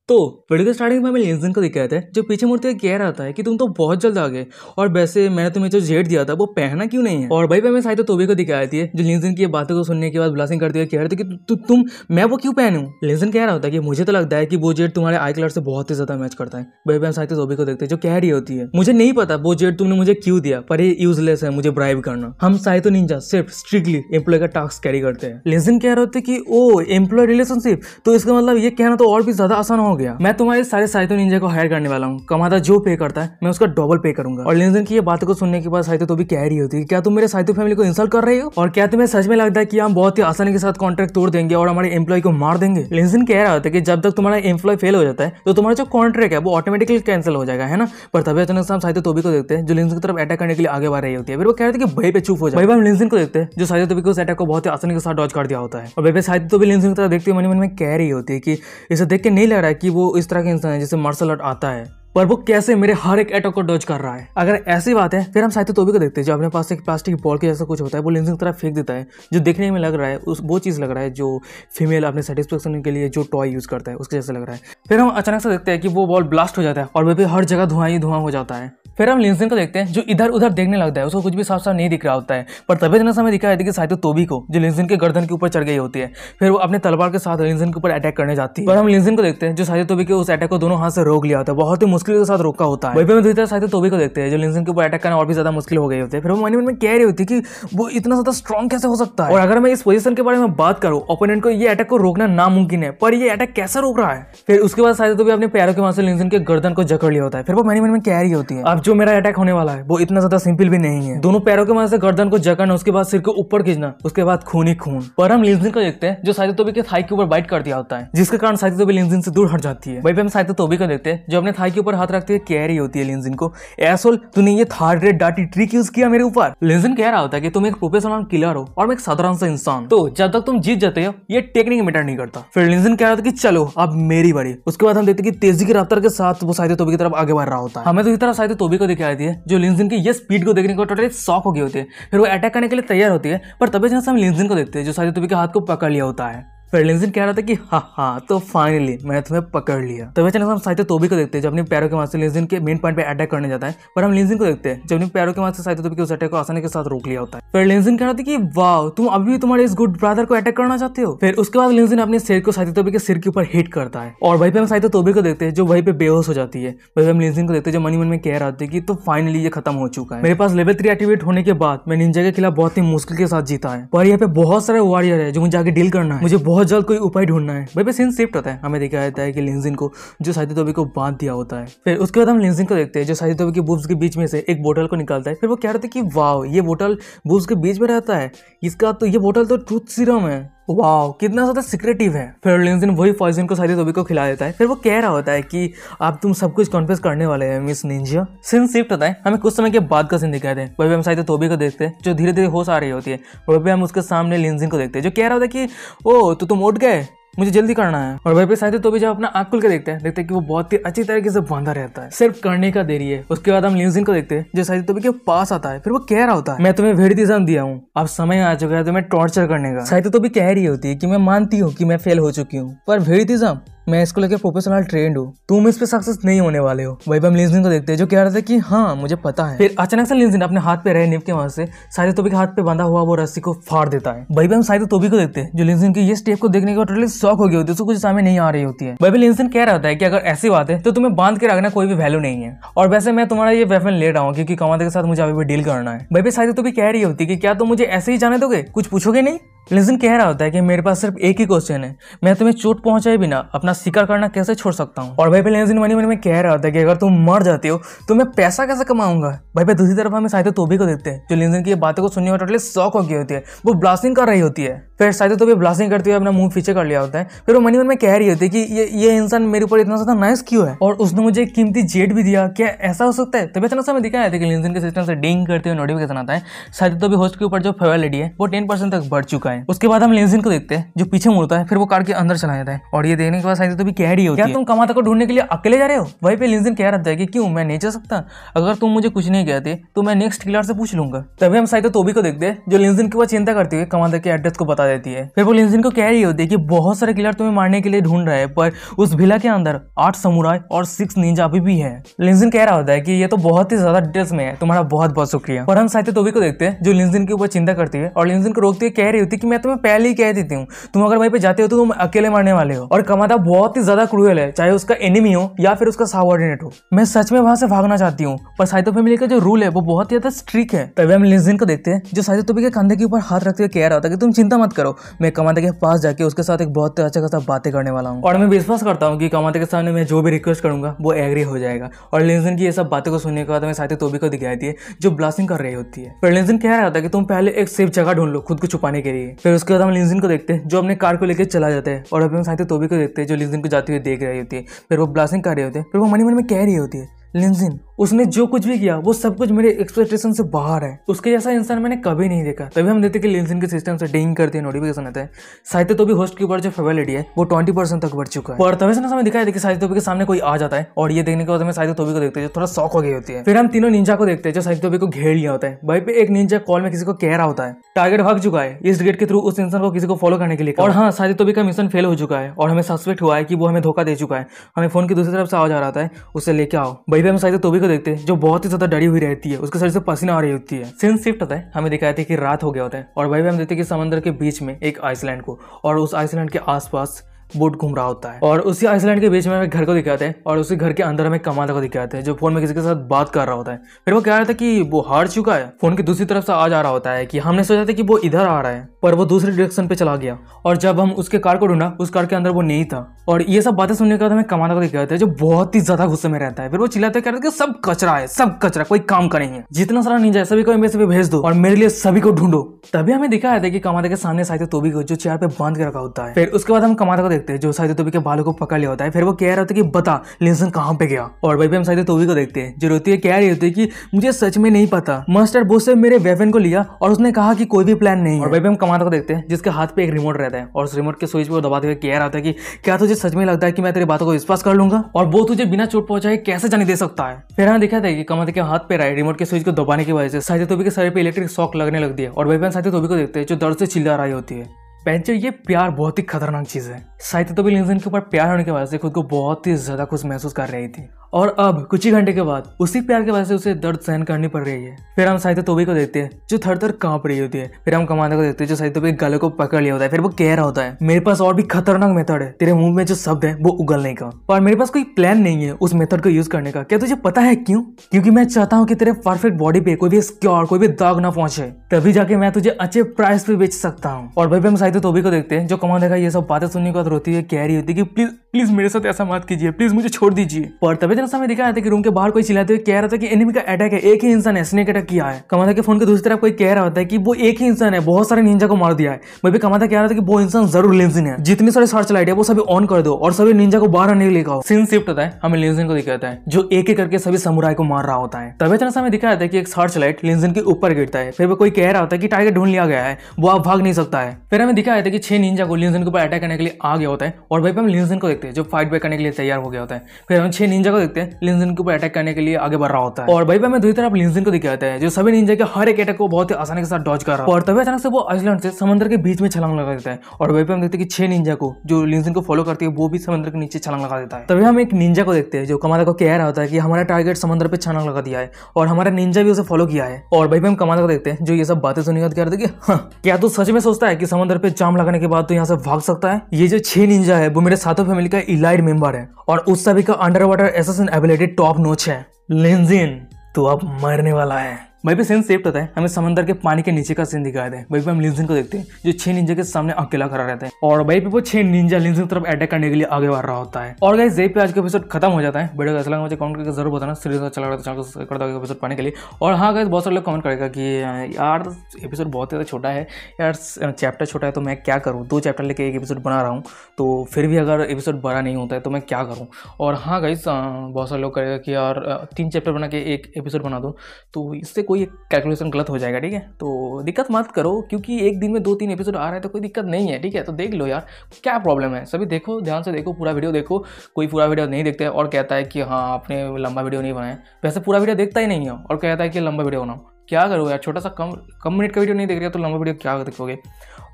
तो वीडियो के स्टार्टिंग में हमें लिंजन को दिखाया था जो पीछे मुड़ते कह रहा था कि तुम तो बहुत जल्द आ गए और वैसे मैंने तुम्हें जो जेट दिया था वो पहना क्यों नहीं है। और भाई पे हमें साइतो तोबी को दिखाई थी जो लिंजन की बातों को सुनने के बाद ब्लास्टिंग करते हुए कह रहे थे कि तुम मैं वो क्यों पहनूं। लिंजन कह रहा होता है कि मुझे तो लगता है कि वो जेट तुम्हारे आई कलर से बहुत ही ज्यादा मैच करता है। भाई पे हम साइतो तोबी को देखते हैं जो कह रही होती है मुझे नहीं पता वो जेट तुमने मुझे क्यों दिया पर ये यूजलेस है मुझे ब्राइब करना। हम साइतो निंजा सिर्फ स्ट्रिक्टली एम्प्लॉय का टास्क कैरी करते हैं। लिंजन कह रहे होते कि ओ एम्प्लॉय रिलेशनशिप तो इसका मतलब ये कहना तो और भी ज्यादा आसान हो गया। मैं तुम्हारे सारे साइतो निंजा को हायर करने वाला हूँ, कमाता जो पे करता है मैं उसका डबल पे करूंगा। और लिंजन की ये बातों को सुनने के बाद साइतो तो भी कह रही होती है क्या तुम मेरे साइतो फैमिली को इंसल्ट कर रही हो और क्या तुम्हें सच में लगता है कि हम बहुत ही आसानी के साथ कॉन्ट्रैक्ट तोड़ देंगे और हमारे एम्प्लॉय को मार देंगे। लिंजन कह रहा होता है कि जब तक तुम्हारा एम्प्लॉय फेल हो जाता है तो तुम्हारा जो कॉन्ट्रैक्ट है वो ऑटोमेटिकली कैंसिल हो जाएगा है ना। पर तभी अचानक हम साइतो तोबी को देखते हैं जो लिंजन की तरफ अटैक करने के लिए आगे बढ़ रही होती है। फिर वो कह रहे थे कि भाई पे चुप हो जाए। भाई हम लिंजन को देखते हैं जो साइतो तोबी को उस अटैक को बहुत ही आसानी के साथ डॉज कर दिया होता है। और भाई साइतो तोबी लिंजन की तरफ देखते हुए मन में कह रही होती है कि इसे देख के नहीं लग रहा है कि वो इस तरह के इंसान है जिसे मार्शल आर्ट आता है पर वो कैसे मेरे हर एक अटैक को डॉज कर रहा है। अगर ऐसी बात है फिर हम साइतो तोबी को देखते हैं जो अपने पास एक प्लास्टिक बॉल के जैसा कुछ होता है वो लिंजन की तरफ फेंक देता है जो देखने में लग रहा है वो चीज़ लग रहा है जो फीमेल अपने सेटिस्फेक्शन के लिए जो टॉय यूज करता है उसके जैसे लग रहा है। फिर हम अचानक से देखते हैं कि वो बॉल ब्लास्ट हो जाता है और वह भी हर जगह धुआं ही धुआं हो जाता है। फिर हम लिंजन को देखते हैं जो इधर उधर देखने लगता है उसको कुछ भी साफ साफ नहीं दिख रहा होता है पर तभी इतना समय दिखाया कि साइतो तोबी को जो लिंजन के गर्दन के ऊपर चढ़ गई होती है फिर वो अपने तलवार के साथ लिंजन के ऊपर अटैक करने जाती है। पर हम लिंजन को देखते हैं जो साइतो तोबी के उस अटैक को दोनों हाथ से रोक लिया होता है बहुत ही मुश्किल के साथ रोका होता है। वहीं पे हम दूसरी तरफ साइतो तोबी को देखते हैं जो लिंजन के ऊपर अटैक करना और भी ज्यादा मुश्किल हो गई होती है। फिर वो मन में कह रही होती है कि वो इतना ज्यादा स्ट्रॉन्ग कैसे हो सकता है और अगर मैं इस पोजीशन के बारे में बात करूं ओपोनेंट को ये अटैक को रोकना नामुमकिन है पर ये अटैक कैसे रोक रहा है। फिर उसके बाद साइतो तोबी अपने पैरों के वहां से लिंजन के गर्दन को जकड़ लिया होता है। फिर वो मन में कह रही होती है अब जो मेरा अटैक होने वाला है वो इतना ज्यादा सिंपल भी नहीं है। दोनों पैरों के वहां से गर्दन को जकड़ना उसके बाद सिर के ऊपर खींचना उसके बाद खून ही खून। पर हम लिंजन को देखते हैं जो साइतो तोबी के थाई के ऊपर बाइट कर दिया होता है जिसके कारण साइतो तोबी लिंजन से दूर हट जाती है। वहीं पे हम साइतो तोबी को देखते हैं जो अपने थाई के ऊपर हाथ रखते हुए कह रही होती है लिंजन को एसोल तूने ये थर्ड रेट डाटी ट्रिक यूज किया मेरे ऊपर। लिंजन कह रहा होता है कि तुम एक प्रोफेशनल किलर हो और मैं एक साधारण सा इंसान तो जब तक तुम जीत जाते हो ये टेक्निक मैटर नहीं करता। फिर लिंजन कह रहा था कि चलो अब मेरी बारी। उसके बाद हम देखते हैं कि तेजी की रफ्तार के साथ वो साइतो तोबी की तरफ आगे बढ़ रहा होता है। हमें तो इस तरह साइतो तोबी को दिखाई दी है जो लिंजन की ये स्पीड को देखने को टोटली शॉक हो गई होती है। फिर वो अटैक करने के लिए तैयार होती है पर तभी जहां से हम लिंजन को देखते हैं जो साइतो तोबी के हाथ को पकड़ लिया होता है। फिर लिंजन कह रहा था कि हाँ तो फाइनली मैंने तुम्हें पकड़ लिया। तभी अचानक हम साइतो तोबी को देखते हैं जो अपने पैरों के वहां से लिंजन के मेन पॉइंट पे अटैक करने जाता है। पर हम लिंजन को देखते हैं जो अपने पैरों के वहां से साइतो तोबी के उस अटैक को आसानी के साथ रोक लिया होता है। फिर लिंजन कह रहा था कि वाह तुम अभी भी तुम्हारे इस गुड ब्रदर को अटैक करना चाहते हो। फिर उसके बाद लिंजन अपने सिर को साइतो तोबी के सिर के ऊपर हिट करता है और वहीं पे हम साइतो तोबी को देखते हैं जो वहीं पे बेहोश हो जाती है। वहीं हम लिंजन को देखते हैं जो मन में कह रहा था कि तो फाइनली ये खत्म हो चुका है। मेरे पास लेवल 3 एक्टिवेट होने के बाद मैं निंजा के खिलाफ बहुत ही मुश्किल के साथ जीता है पर यहाँ पे बहुत सारे वॉरियर है जो मुझे आगे डील करना है। मुझे बहुत जल्द कोई उपाय ढूंढना है। भाई पे सीन शिफ्ट होता है हमें दिखाया जाता है कि लिंजन को जो साइतो तोबी को बांध दिया होता है। फिर उसके बाद हम लिंजन को देखते हैं जो साइतो तोबी के बूब्स के बीच में से एक बोतल को निकालता है। फिर वो कह रहे थे कि वाओ ये बोतल बूब्स के बीच में रहता है इसका तो ये बोतल तो ट्रूथ सीरम है वाओ कितना ज्यादा सिक्रेटिव है। फिर लिंजन वही पॉइजन को साइतो तोबी को खिला देता है। फिर वो कह रहा होता है कि अब तुम सब कुछ कॉन्फेस करने वाले हैं मिस निंजा। सीन शिफ्ट होता है हमें कुछ समय के बाद का सीन दिखाते हैं। वही हम साइतो तोबी को देखते हैं जो धीरे धीरे होश आ रही होती है। वही पे हम उसके सामने लिंजन को देखते हैं जो कह रहा था कि ओ तो तुम उठ गए मुझे जल्दी करना है। और वहीं पे साइतो तोबी जब अपना आँख खुल के देखते हैं कि वो बहुत ही अच्छी तरीके से बांधा रहता है सिर्फ करने का देरी है। उसके बाद हम लिंजन को देखते हैं जो साइतो तोबी के पास आता है। फिर वो कह रहा होता है मैं तुम्हें वेरिटिज्म दिया हूँ अब समय आ चुका है तुम्हें टॉर्चर करने का। साइतो तोबी कह रही होती है कि मैं मानती हूँ कि मैं फेल हो चुकी हूँ पर वेरिटिज्म मैं इसको लेकर प्रोफेशनल ट्रेंड हूँ तुम इस पे सक्सेस नहीं होने वाले हो। वही हम लिंजन को देखते हैं जो कह रहा था कि हाँ मुझे पता है। फिर अचानक से लिंजन अपने हाथ पे रहे निप के वहां से साइतो तोबी के हाथ पे बंधा हुआ वो रस्सी को फाड़ देता है। वही हम साइतो तोबी को देखते हैं जो लिंजन की ये स्टेप को देखने के बाद टोटली शॉक हो गई होती है उसको कुछ समझ नहीं आ रही होती है। वही लिंजन कह रहा होता है कि अगर ऐसी बात है तो तुम्हें बांध के रखना कोई भी वैल्यू नहीं है और वैसे मैं तुम्हारा ये वेपन ले रहा हूँ क्योंकि कमांडर के साथ मुझे अभी भी डील करना है। वही साइतो तोबी कह रही होती है कि क्या तुम मुझे ऐसे ही जाने दोगे कुछ पूछोगे नहीं। लिंजन कह रहा होता है कि मेरे पास सिर्फ एक ही क्वेश्चन है मैं तुम्हें चोट पहुंचाए बिना अपना शिकार करना कैसे छोड़ सकता हूँ। और भाई पे लिंजन मन में कह रहा होता है कि अगर तुम मर जाते हो तो मैं पैसा कैसे कमाऊंगा। भाई पे दूसरी तरफ हमें साइतो तोबी को देखते हैं जो लिंजन की बातों को सुनने में टोटली शॉक हो गई होती है वो ब्लास्टिंग कर रही होती है। फिर साइतो तोबी ब्लास्टिंग करते हुए अपना मुंह पीछे कर लिया होता है। फिर वो मन में कह रही होती है कि ये इंसान मेरे ऊपर इतना ज्यादा नाइस क्यों है और उसने मुझे एक कीमती जेट भी दिया क्या ऐसा हो सकता है। तभी अचानक हमें दिखाया था कि लिंजन के सिस्टम से डिंग करते हुए नोटिफिकेशन आता है साइतो तोबी होस्ट के ऊपर जो फेवरेट लेडी है वो 10% तक बढ़ चुका है। है। उसके बाद हम लिंजिन को देखते हैं जो पीछे मुड़ता है, फिर वो कार के अंदर चला जाता है और ये देखने के बाद साइतो तोबी कह रही होती है, क्या तुम कमाता को ढूंढने के लिए अकेले जा रहे हो? वहीं पे लिंजिन कह रहा है कि क्यों, मैं नहीं जा सकता? अगर तुम मुझे कुछ नहीं कहते तो मैं नेक्स्ट किलर से पूछ लूंगा। तभी हम साइतो तोबी को देखते हैं जो लिंजिन के ऊपर चिंता करते हुए कमांडर के एड्रेस को बता देती है। फिर वो लिंजिन को कह रही होती है कि बहुत सारे किलर तुम्हें मारने के लिए ढूंढ रहे हैं, पर उस विला के अंदर 8 समुराई और 6 निंजा अभी भी है। लिंजिन कह रहा होता है कि ये तो बहुत ही ज्यादा डिटेल्स में है, तुम्हारा बहुत बहुत शुक्रिया। पर हम साइतो तोबी को देखते हैं जो लिंजिन के ऊपर चिंता करती है और लिंजिन को रोकते हुए कह रही होती है कि मैं तुम्हें पहले ही कह देती हूँ, तुम अगर वहीं पे जाते हो तो तुम अकेले मरने वाले हो। और कमाता बहुत ही ज्यादा क्रूएल है, चाहे उसका एनिमी हो या फिर उसका सबऑर्डिनेट हो। मैं सच में वहां से भागना चाहती हूँ, पर साइतो फैमिली का जो रूल है वो बहुत ही ज्यादा स्ट्रिक्ट है। तभी हम लिंजिन को देखते हैं जो साइतो तोबी के कंधे के ऊपर हाथ रखते हुए कह रहा होता है कि तुम चिंता मत करो, मैं कमाता के पास जाके उसके साथ एक बहुत अच्छा खासा बातें करने वाला हूँ और मैं विश्वास करता हूँ कि कमाता के सामने मैं जो भी रिक्वेस्ट करूंगा वो एग्री हो जाएगा। और लिंजिन की ये सब बातें को सुनने के बाद हमें साइतो तोबी को दिखाई दी है जो ब्लास्टिंग कर रही होती है। फिर लिंजिन कह रहा होता है कि तुम पहले एक सेफ जगह ढूंढ लो खुद को छुपाने के लिए। फिर उसके बाद हम लिंजिन को देखते हैं जो अपने कार को लेकर चला जाता है और अभी हम साइतो तोबी को देखते हैं जो लिंजिन को जाते हुए देख रही होती है। फिर वो ब्लास्टिंग कर रहे होते हैं, फिर वो मन ही मन में कह रही होती है, लिंजिन उसने जो कुछ भी किया वो सब कुछ मेरे एक्सपेक्टेशन से बाहर है, उसके जैसा इंसान मैंने कभी नहीं देखा। तभी हम देखते हैं कि लिंजिन के सिस्टम से डिंग करते हैं, नोटिफिकेशन आता है साइतो तोबी होस्ट के ऊपर जो फेवरेलिटी है वो 20% तक बढ़ चुका है। और तभी से हमें दिखाई दे कि साइतो तोबी के सामने कोई आ जाता है और ये देखने के बाद हमें साइतो तोबी को देखते हैं जो थोड़ा शॉक हो गई होती है। फिर हम तीनों निंजा को देखते हैं जो साइतो तोबी को घेर लिया होता है। वहीं पे एक निंजा कॉल में किसी को कह रहा होता है टारगेट भाग चुका है, इस गेट के थ्रू उस इंसान को किसी को फॉलो करने के लिए। और हाँ, साइतो तोबी का मिशन फेल हो चुका है और हमें सस्पेक्ट हुआ है कि वो हमें धोखा दे चुका है। हमें फोन की दूसरी तरफ से आवाज आ रहा है, उसे लेके आओ। वहीं पे हम साइतो तोबी को देखते हैं जो बहुत ही ज्यादा डरी हुई रहती है, उसके शरीर से पसीना आ रही होती है। सीन शिफ्ट होता है, हमें दिखाया था कि रात हो गया होता है और वहीं पे हम देखते हैं कि समंदर के बीच में एक आइसलैंड को और उस आइसलैंड के आसपास बोट घूम रहा होता है और उसी आइसलैंड के बीच में हमें घर को दिखाते हैं और उसी घर के अंदर हमें कमाता को दिखाते हैं जो फोन में किसी के साथ बात कर रहा होता है। फिर वो कह रहा था कि वो हार चुका है, फोन की दूसरी तरफ से आ जा रहा होता है कि हमने सोचा था कि वो इधर आ रहा है पर वो दूसरी डायरेक्शन पे चला गया और जब हम उसके कार को ढूंढा उस कार के अंदर वो नहीं था। और ये सब बातें सुनने के बाद हमें कमाता को दिखाते हैं जो बहुत ही ज्यादा गुस्से में रहता है। फिर वो चिल्लाते कहता है कि सब कचरा है, सब कचरा, कोई काम का नहीं है, जितना सारा निंजा है सभी को एम्बेसी पे भेज दो और मेरे लिए सभी को ढूंढो। तभी हमें दिखाया था कि कमाता के सामने साइतो तोबी को जो चेयर पे बांध के रखा होता है। फिर उसके बाद हम कमाता को देखते हैं जो साइतो तोबी के बालों को पकड़ लिया होता है। फिर वो कह रहा होता है कि बता लिंजिन कहाँ पे गया। और वहीं पे हम साइतो तोबी को देखते हैं जो रोती है कह रही होती है कि मुझे सच में नहीं पता, मास्टर बॉस से मेरे वेपन को लिया और उसने कहा कि कोई भी प्लान नहीं है। और वहीं पे हम कमाता को देखते हैं जिसके हाथ पे एक रिमोट रहता है और उस रिमोट के स्विच पे दबाते हुए कह रहा होता है कि क्या तुझे सच में लगता है कि मैं तेरी बातों को विश्वास कर लूंगा और वो तुझे बिना चोट पहुंचाए कैसे जाने दे सकता है। फिर हमें दिखाता है कि कमाता के हाथ पे रहे रिमोट के स्विच को दबाने की वजह से साइतो तोबी के सर पे इलेक्ट्रिक शॉक लगने लगती है और वहीं पे साइतो तोबी को देखते हैं जो दर्द से चिल्ला रही होती है। पेंचर, ये प्यार बहुत ही खतरनाक चीज है। साइतो तोबी लिंजिन के ऊपर प्यार होने की वजह से खुद को बहुत ही ज्यादा खुश महसूस कर रही थी और अब कुछ ही घंटे के बाद उसी प्यार की वजह से उसे दर्द सहन करनी पड़ रही है। फिर हम साइतो तोबी को देखते हैं जो थर-थर कांप रही होती है। फिर हम कमांडर को देखते हैं जो साइतो तोबी के गले को पकड़ लिया होता है। फिर वो कह रहा होता है मेरे पास और भी खतरनाक मेथड है, तेरे मुंह में जो शब्द है वो उगलने का, पर मेरे पास कोई प्लान नहीं है उस मेथड को यूज करने का। क्या तुझे पता है क्यों? क्योंकि मैं चाहता हूँ कि तेरे परफेक्ट बॉडी पे कोई भी स्क्योर, कोई भी दाग ना पहुंचे, तभी जाके मैं तुझे अच्छे प्राइस पे बेच सकता हूँ। और भाई हम साइतो तोबी को देखते हैं जो कमांडर का ये सब बातें सुनने के बाद रोती है, कह रही होती है कि प्लीज प्लीज मेरे साथ ऐसा मत कीजिए, प्लीज मुझे छोड़ दीजिए। पर तभी जरा समय दिखाया था कि रूम के बाहर कोई चिल्लाते हुए कह रहा था कि एनिमी का अटैक है, एक ही इंसान है, स्नेक अटैक किया है। कमांडर के फोन के दूसरी तरफ कोई कह रहा होता है कि वो एक ही इंसान है, बहुत सारे निंजा को मार दिया है। मैं भी कमांडर कह रहा था कि वो इंसान जरूर लिंजिन है, जितनी सारी सर्च लाइट है वो सभी ऑन कर दो और सभी निंजा को बाहर आने लेकर आओ। सीन शिफ्ट होता है, हमें लिंजिन को दिखाता है जो एक एक करके सभी समुराई को मार रहा होता है। तभी जरा समय दिखाया था कि एक सर्च लाइट लिंजिन के ऊपर गिरता है। फिर वो कोई कह रहा होता है कि टारगेट ढूंढ लिया गया है, वो अब भाग नहीं सकता है। फिर हमें दिखाया था कि 6 निंजा को लिंजिन के ऊपर अटैक करने के लिए आ गया होता है और वहीं पे हम लिंजिन को देखते हैं जो फाइट बैक करने के लिए तैयार हो गया होता है। फिर हम 6 निंजा को देखते हैं लिंजिन के ऊपर अटैक करने के लिए आगे बढ़ रहा होता है और वहीं पे हमें दूसरी तरफ लिंजिन को दिखाता है जो सभी निंजा के हर एक अटैक को बहुत ही आसानी के साथ डॉज कर रहा है। और तभी अचानक से वो आइसलैंड से समंदर के बीच में छलांग लगा देता है और वहीं पे हम देखते हैं कि 6 निंजा को जो लिंजिन को फॉलो करती है वो भी समंदर के नीचे छलांग लगा देता है। तभी हम एक निंजा को देखते हैं जो कमांडर को कह रहा होता है कि हमारा टारगेट समंदर पे छलांग लगा दिया है और हमारा निंजा भी उसे फॉलो किया है। और वहीं पे हम कमांडर को देखते हैं जो ये सब बातें सुनने के बाद कह रहे थे कि हाँ, क्या तू सच में सोचता है कि समंदर पे जाम लगाने के बाद तो यहाँ से भाग सकता है? ये जो 6 निंजा है वो मेरे सातों फैमिली का इलाइट मेंबर है और उस सभी का under water assassin ability top notch है। लिंजिन तू अब मरने वाला है। वहीं पे सीन सेफ्ट होता है, हमें समंदर के पानी के नीचे का सीन दिखाया था। वहीं पे हम लिंजिन को देखते हैं जो 6 निंजा के सामने अकेला खड़ा रहता है और वहीं पे वो 6 निंजा लिंजिन की तरफ अटैक करने के लिए आगे बढ़ रहा होता है। और गाइस यहीं पे आज का एपिसोड खत्म हो जाता है। वीडियो कैसा लगा मुझे कमेंट करके जरूर बताना। सीरीज अच्छा लग रहा है तो चैनल को सब्सक्राइब कर दो एपिसोड पाने के लिए। और हाँ गाइस, बहुत सारे लोग कमेंट करेगा कि यार एपिसोड बहुत ज़्यादा छोटा है यार, चैप्टर छोटा है तो मैं क्या करूँ, 2 चैप्टर लेके एक एपिसोड बना रहा हूँ तो फिर भी अगर एपिसोड बड़ा नहीं होता है तो मैं क्या करूँ। और हाँ गाइस, बहुत सारे लोग करेगा कि यार 3 चैप्टर बना के एक एपिसोड बना दो, तो इससे कोई कोई कैलकुलेशन गलत हो जाएगा, ठीक है। तो दिक्कत मत करो, क्योंकि एक दिन में 2-3 एपिसोड आ रहा है तो कोई दिक्कत नहीं है, ठीक है। तो देख लो यार, क्या प्रॉब्लम है। सभी देखो, ध्यान से देखो, पूरा वीडियो देखो। कोई पूरा वीडियो नहीं देखता है और कहता है कि हाँ आपने लंबा वीडियो नहीं बनाया, वैसे पूरा वीडियो देखता ही नहीं है और कहता है कि लंबा वीडियो बनाओ। क्या करो यार, छोटा सा कम मिनट का वीडियो नहीं देख रहे तो लंबा वीडियो क्या देखोगे।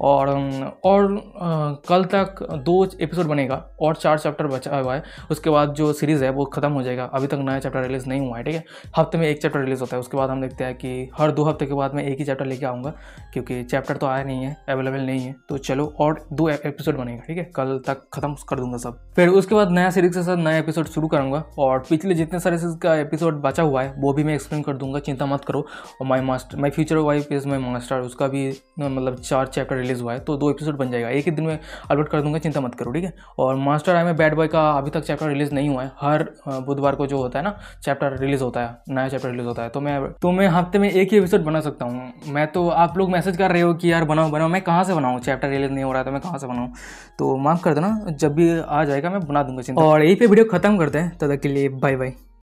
और कल तक 2 एपिसोड बनेगा और 4 चैप्टर बचा हुआ है। उसके बाद जो सीरीज़ है वो ख़त्म हो जाएगा। अभी तक नया चैप्टर रिलीज़ नहीं हुआ है, ठीक है। हफ्ते में 1 चैप्टर रिलीज़ होता है। उसके बाद हम देखते हैं कि हर 2 हफ्ते के बाद मैं एक ही चैप्टर लेके आऊँगा, क्योंकि चैप्टर तो आया नहीं है, अवेलेबल नहीं है। तो चलो, और 2 एपिसोड बनेगा, ठीक है। कल तक ख़त्म कर दूंगा सब। फिर उसके बाद नया सीरीज़ के साथ नया एपिसोड शुरू करूँगा और पिछले जितने सारे सीरीज़ का एपिसोड बचा हुआ है वो भी मैं एक्सप्लेन कर दूंगा, चिंता मत करो। और my future wife is my master, उसका भी मतलब 4 चैप्टर रिलीज़ हुआ है, तो 2 एपिसोड बन जाएगा। एक ही दिन में अपलोड कर दूंगा, चिंता मत करो, ठीक है। और मास्टर आई में बैड बॉय का अभी तक चैप्टर रिलीज़ नहीं हुआ है। हर बुधवार को जो होता है ना, चैप्टर रिलीज़ होता है, नया चैप्टर रिलीज़ होता है। तो मैं हफ्ते में एक ही एपिसोड बना सकता हूँ। मैं तो, आप लोग मैसेज कर रहे हो कि यार बनाओ, मैं कहाँ से बनाऊँ, चैप्टर रिलीज़ नहीं हो रहा है तो मैं कहाँ से बनाऊँ। तो माफ़ कर देना, जब भी आ जाएगा मैं बना दूंगा, चिंता। और यहीं पे वीडियो खत्म करते हैं, तब तक के लिए बाय बाय।